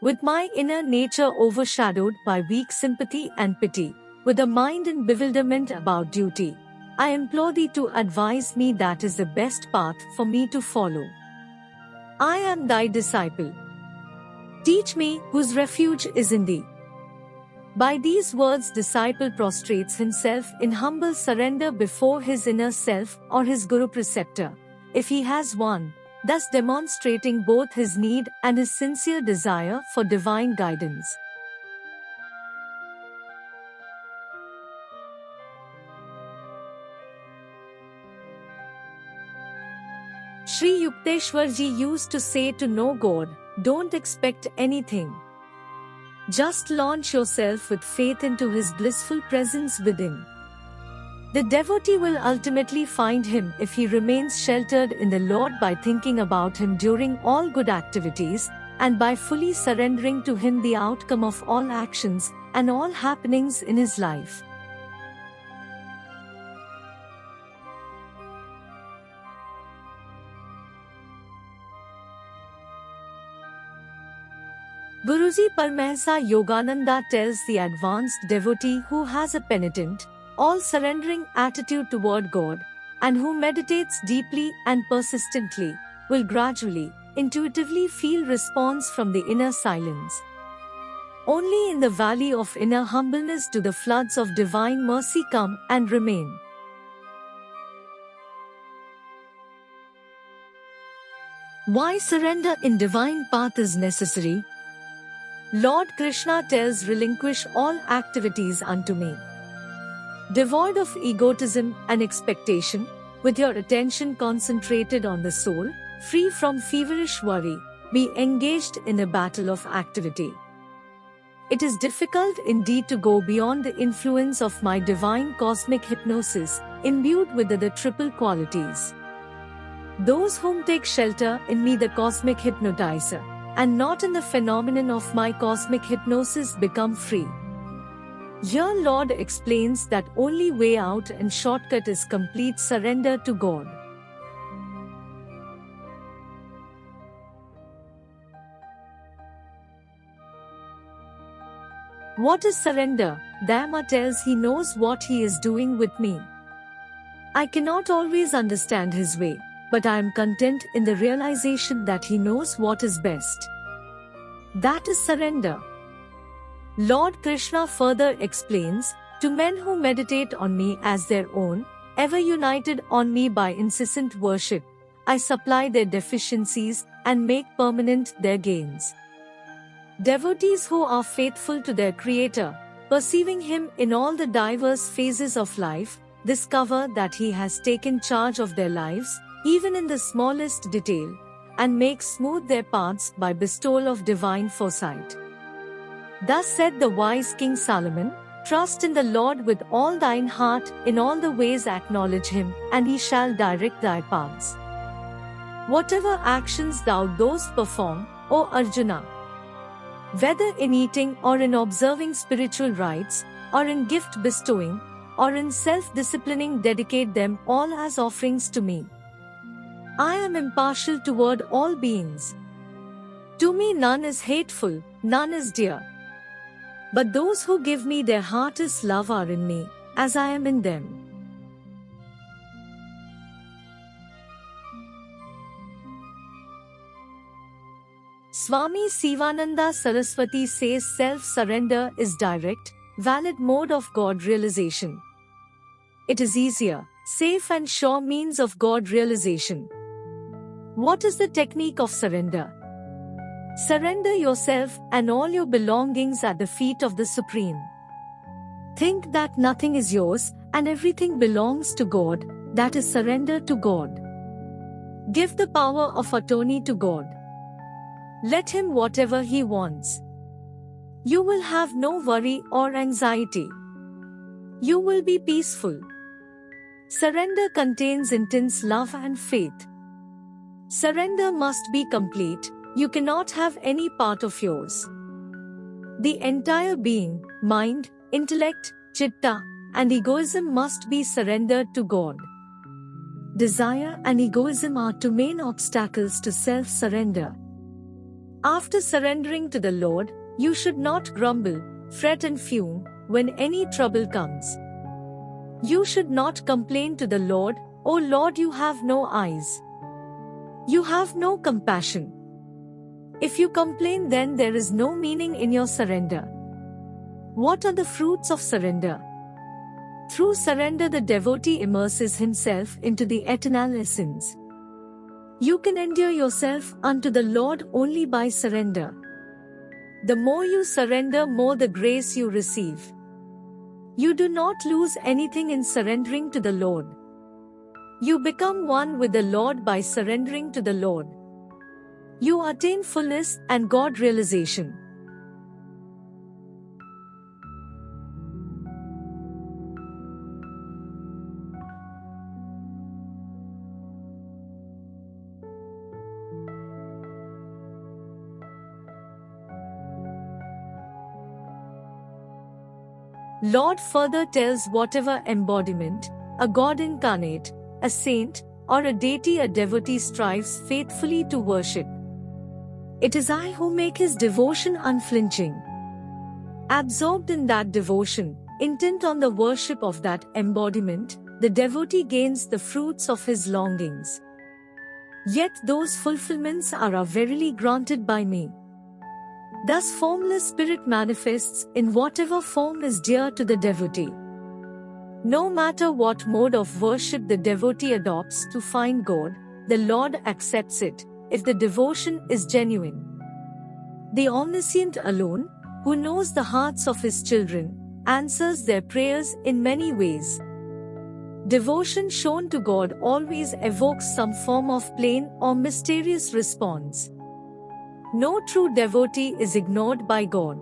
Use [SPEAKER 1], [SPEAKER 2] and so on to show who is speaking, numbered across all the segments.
[SPEAKER 1] With my inner nature overshadowed by weak sympathy and pity, with a mind in bewilderment about duty, I implore thee to advise me that is the best path for me to follow. I am thy disciple. Teach me, whose refuge is in thee. By these words, disciple prostrates himself in humble surrender before his inner self or his guru preceptor, if he has one, thus demonstrating both his need and his sincere desire for divine guidance. Sri Yukteswarji used to say to know God, don't expect anything. Just launch yourself with faith into His blissful presence within. The devotee will ultimately find Him if he remains sheltered in the Lord by thinking about Him during all good activities, and by fully surrendering to Him the outcome of all actions and all happenings in his life. Guruji Paramahansa Yogananda tells the advanced devotee who has a penitent, all-surrendering attitude toward God, and who meditates deeply and persistently, will gradually, intuitively feel response from the inner silence. Only in the valley of inner humbleness do the floods of divine mercy come and remain. Why surrender in divine path is necessary? Lord Krishna tells, relinquish all activities unto me. Devoid of egotism and expectation, with your attention concentrated on the soul, free from feverish worry, be engaged in a battle of activity. It is difficult indeed to go beyond the influence of my divine cosmic hypnosis, imbued with the triple qualities. Those whom take shelter in me, the cosmic hypnotizer, and not in the phenomenon of my cosmic hypnosis, become free. Here Lord explains that only way out and shortcut is complete surrender to God. What is surrender? Dharma tells he knows what he is doing with me. I cannot always understand his way, but I am content in the realization that he knows what is best. That is surrender. Lord Krishna further explains, to men who meditate on me as their own, ever united on me by incessant worship, I supply their deficiencies and make permanent their gains. Devotees who are faithful to their Creator, perceiving Him in all the diverse phases of life, discover that He has taken charge of their lives, even in the smallest detail, and make smooth their paths by bestowal of divine foresight. Thus said the wise King Solomon, trust in the Lord with all thine heart, in all the ways acknowledge Him, and He shall direct thy paths. Whatever actions thou dost perform, O Arjuna, whether in eating or in observing spiritual rites, or in gift bestowing, or in self-disciplining, dedicate them all as offerings to me. I am impartial toward all beings. To me none is hateful, none is dear. But those who give me their heart's love are in me, as I am in them. Swami Sivananda Saraswati says self-surrender is direct, valid mode of God realization. It is easier, safe and sure means of God realization. What is the technique of surrender? Surrender yourself and all your belongings at the feet of the Supreme. Think that nothing is yours and everything belongs to God, that is surrender to God. Give the power of attorney to God. Let Him whatever He wants. You will have no worry or anxiety. You will be peaceful. Surrender contains intense love and faith. Surrender must be complete. You cannot have any part of yours. The entire being, mind, intellect, chitta, and egoism must be surrendered to God. Desire and egoism are two main obstacles to self-surrender. After surrendering to the Lord, you should not grumble, fret and fume when any trouble comes. You should not complain to the Lord, "O Lord, you have no eyes. You have no compassion." If you complain, then there is no meaning in your surrender. What are the fruits of surrender? Through surrender, the devotee immerses himself into the eternal essence. You can endear yourself unto the Lord only by surrender. The more you surrender, more the grace you receive. You do not lose anything in surrendering to the Lord. You become one with the Lord by surrendering to the Lord. You attain fullness and God realization. Lord further tells whatever embodiment, a God incarnate, a saint, or a deity a devotee strives faithfully to worship, it is I who make his devotion unflinching. Absorbed in that devotion, intent on the worship of that embodiment, the devotee gains the fruits of his longings. Yet those fulfillments are verily granted by me. Thus formless spirit manifests in whatever form is dear to the devotee. No matter what mode of worship the devotee adopts to find God, the Lord accepts it, if the devotion is genuine. The Omniscient alone, who knows the hearts of his children, answers their prayers in many ways. Devotion shown to God always evokes some form of plain or mysterious response. No true devotee is ignored by God.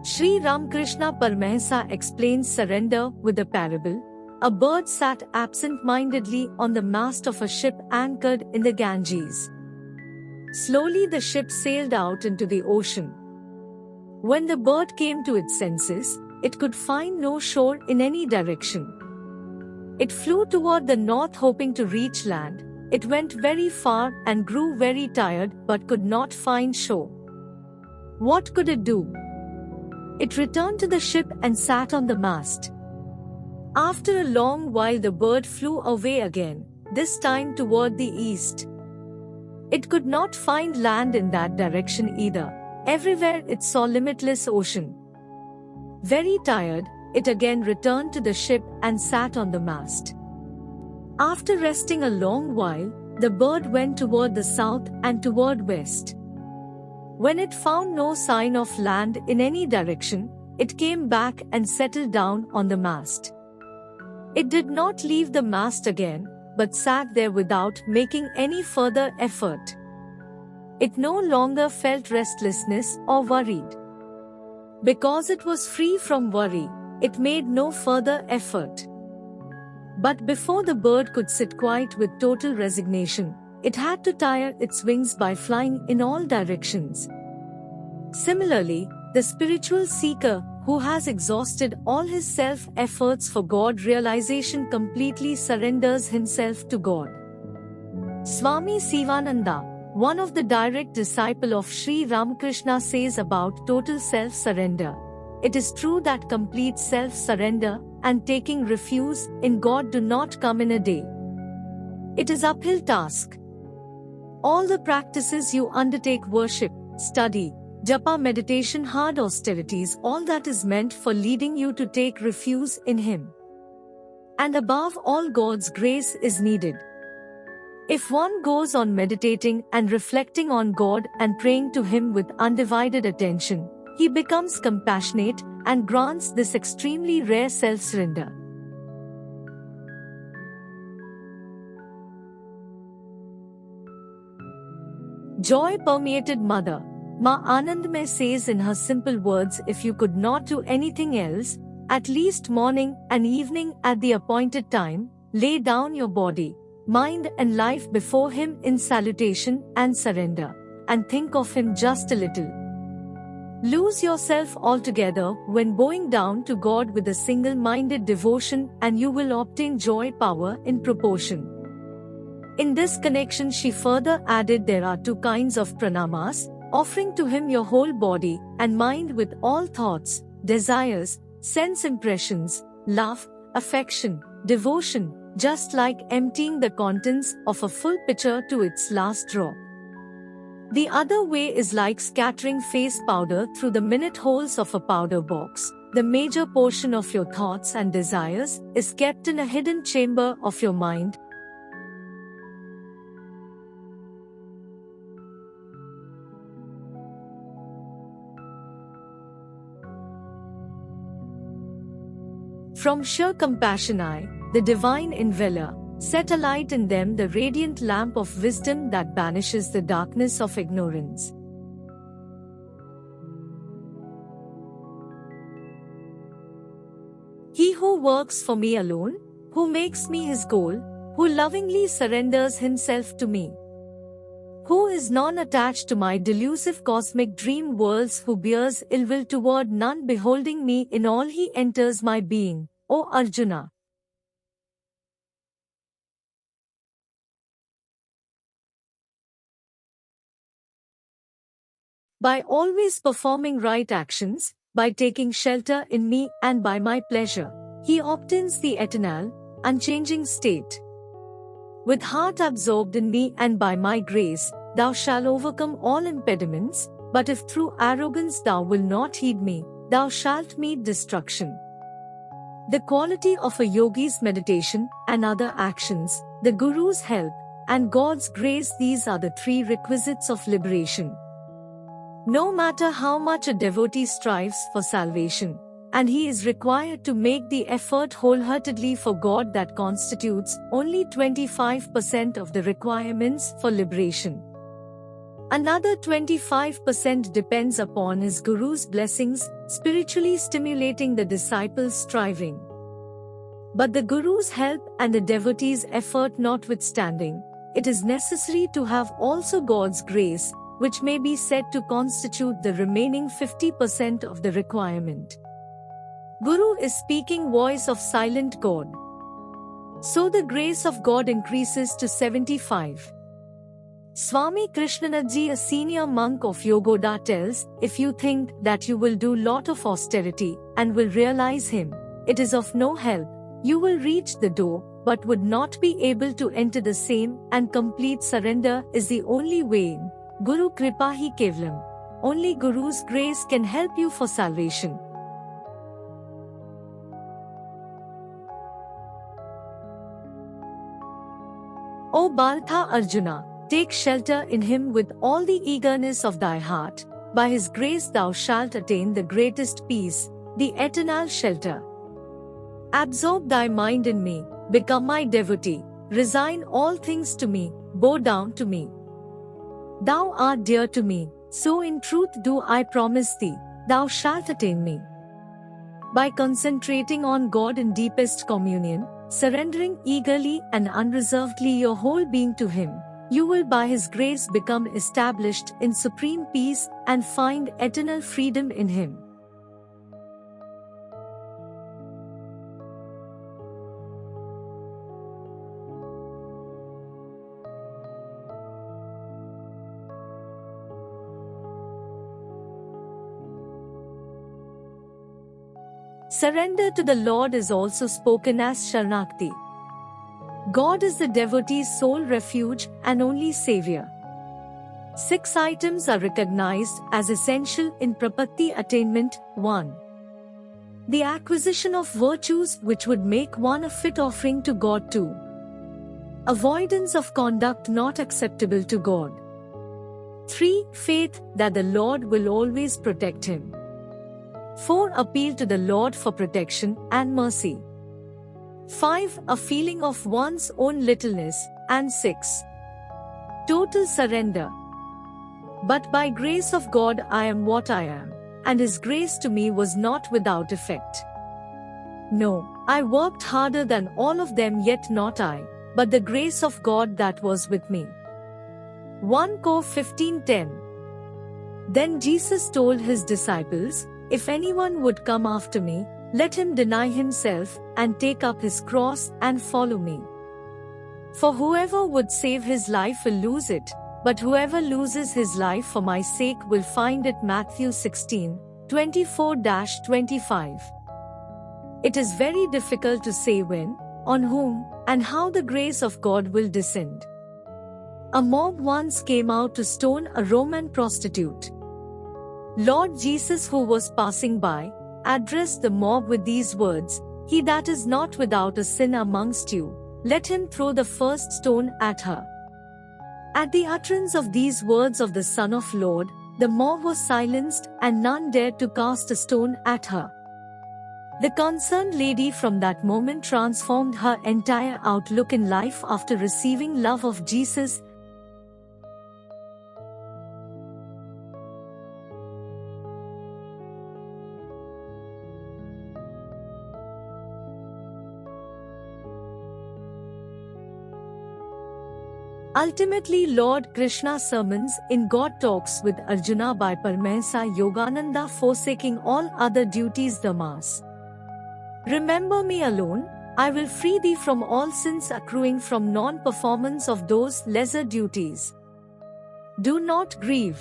[SPEAKER 1] Sri Ramakrishna Paramahansa explains surrender with a parable. A bird sat absent-mindedly on the mast of a ship anchored in the Ganges. Slowly the ship sailed out into the ocean. When the bird came to its senses, it could find no shore in any direction. It flew toward the north hoping to reach land. It went very far and grew very tired but could not find shore. What could it do? It returned to the ship and sat on the mast. After a long while the bird flew away again, this time toward the east. It could not find land in that direction either. Everywhere it saw limitless ocean. Very tired, it again returned to the ship and sat on the mast. After resting a long while, the bird went toward the south and toward west. When it found no sign of land in any direction, it came back and settled down on the mast. It did not leave the mast again, but sat there without making any further effort. It no longer felt restlessness or worried. Because it was free from worry, it made no further effort. But before the bird could sit quiet with total resignation, it had to tire its wings by flying in all directions. Similarly, the spiritual seeker, who has exhausted all his self-efforts for God realization, completely surrenders himself to God. Swami Sivananda, one of the direct disciples of Sri Ramakrishna, says about total self-surrender, "It is true that complete self-surrender and taking refuge in God do not come in a day. It is an uphill task. All the practices you undertake, worship, study, japa, meditation, hard austerities, all that is meant for leading you to take refuge in Him. And above all, God's grace is needed. If one goes on meditating and reflecting on God and praying to Him with undivided attention, He becomes compassionate and grants this extremely rare self-surrender. Joy-permeated Mother, Ma Anandamay says in her simple words, if you could not do anything else, at least morning and evening at the appointed time, lay down your body, mind and life before Him in salutation and surrender, and think of Him just a little. Lose yourself altogether when bowing down to God with a single-minded devotion, and you will obtain joy power in proportion. In this connection she further added, there are two kinds of pranamas, offering to him your whole body and mind with all thoughts, desires, sense impressions, love, affection, devotion, just like emptying the contents of a full pitcher to its last drop. The other way is like scattering face powder through the minute holes of a powder box. The major portion of your thoughts and desires is kept in a hidden chamber of your mind. From sheer compassion I, the divine indweller, set a light in them, the radiant lamp of wisdom that banishes the darkness of ignorance. He who works for me alone, who makes me his goal, who lovingly surrenders himself to me, who is non-attached to my delusive cosmic dream worlds, who bears ill will toward none, beholding me in all he enters my being, O Arjuna. By always performing right actions, by taking shelter in me and by my pleasure, he obtains the eternal, unchanging state. With heart absorbed in me and by my grace, thou shalt overcome all impediments, but if through arrogance thou wilt not heed me, thou shalt meet destruction. The quality of a yogi's meditation and other actions, the Guru's help, and God's grace, these are the three requisites of liberation. No matter how much a devotee strives for salvation, and he is required to make the effort wholeheartedly for God, that constitutes only 25% of the requirements for liberation. Another 25% depends upon his Guru's blessings, spiritually stimulating the disciple's striving. But the Guru's help and the devotee's effort notwithstanding, it is necessary to have also God's grace, which may be said to constitute the remaining 50% of the requirement. Guru is speaking voice of silent God. So the grace of God increases to 75. Swami Krishnanathji, a senior monk of Yogoda, tells, if you think that you will do lot of austerity and will realize him, it is of no help. You will reach the door, but would not be able to enter the same, and complete surrender is the only way in. Guru Kripa hi Kevalam. Only Guru's grace can help you for salvation. O Bharata Arjuna, take shelter in him with all the eagerness of thy heart. By his grace thou shalt attain the greatest peace, the eternal shelter. Absorb thy mind in me, become my devotee, resign all things to me, bow down to me. Thou art dear to me, so in truth do I promise thee, thou shalt attain me. By concentrating on God in deepest communion, surrendering eagerly and unreservedly your whole being to him, you will by his grace become established in supreme peace and find eternal freedom in him. Surrender to the Lord is also spoken as Sharanagati. God is the devotee's sole refuge and only savior. 6 items are recognized as essential in Prapatti attainment. 1. The acquisition of virtues which would make one a fit offering to God. 2. Avoidance of conduct not acceptable to God. 3. Faith that the Lord will always protect him. 4. Appeal to the Lord for protection and mercy. 5. A feeling of one's own littleness. And 6. Total surrender. But by grace of God I am what I am, and his grace to me was not without effect. No, I worked harder than all of them, yet not I, but the grace of God that was with me. 1 Cor 15:10. Then Jesus told his disciples, "If anyone would come after me, let him deny himself and take up his cross and follow me. For whoever would save his life will lose it, but whoever loses his life for my sake will find it." Matthew 16:24-25. It is very difficult to say when, on whom, and how the grace of God will descend. A mob once came out to stone a Roman prostitute. Lord Jesus, who was passing by, addressed the mob with these words, "He that is not without a sin amongst you, let him throw the first stone at her." At the utterance of these words of the Son of Lord, the mob was silenced and none dared to cast a stone at her. The concerned lady from that moment transformed her entire outlook in life after receiving love of Jesus. Ultimately, Lord Krishna's sermons in God Talks with Arjuna by Paramahasa Yogananda, forsaking all other duties, the Mass. "Remember me alone, I will free thee from all sins accruing from non-performance of those lesser duties. Do not grieve."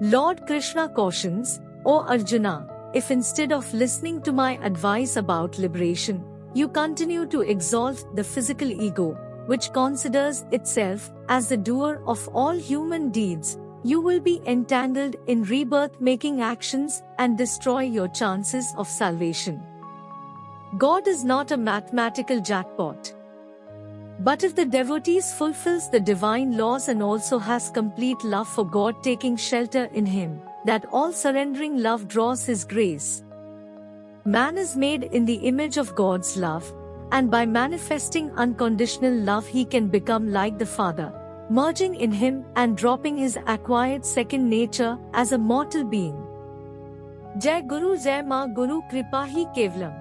[SPEAKER 1] Lord Krishna cautions, "O Arjuna, if instead of listening to my advice about liberation, you continue to exalt the physical ego, which considers itself as the doer of all human deeds, you will be entangled in rebirth-making actions and destroy your chances of salvation. God is not a mathematical jackpot. But if the devotee fulfills the divine laws and also has complete love for God, taking shelter in Him, that all-surrendering love draws His grace. Man is made in the image of God's love, and by manifesting unconditional love he can become like the Father, merging in Him and dropping his acquired second nature as a mortal being. Jai Guru, Jai Ma Guru, Kripa Hi Kevalam.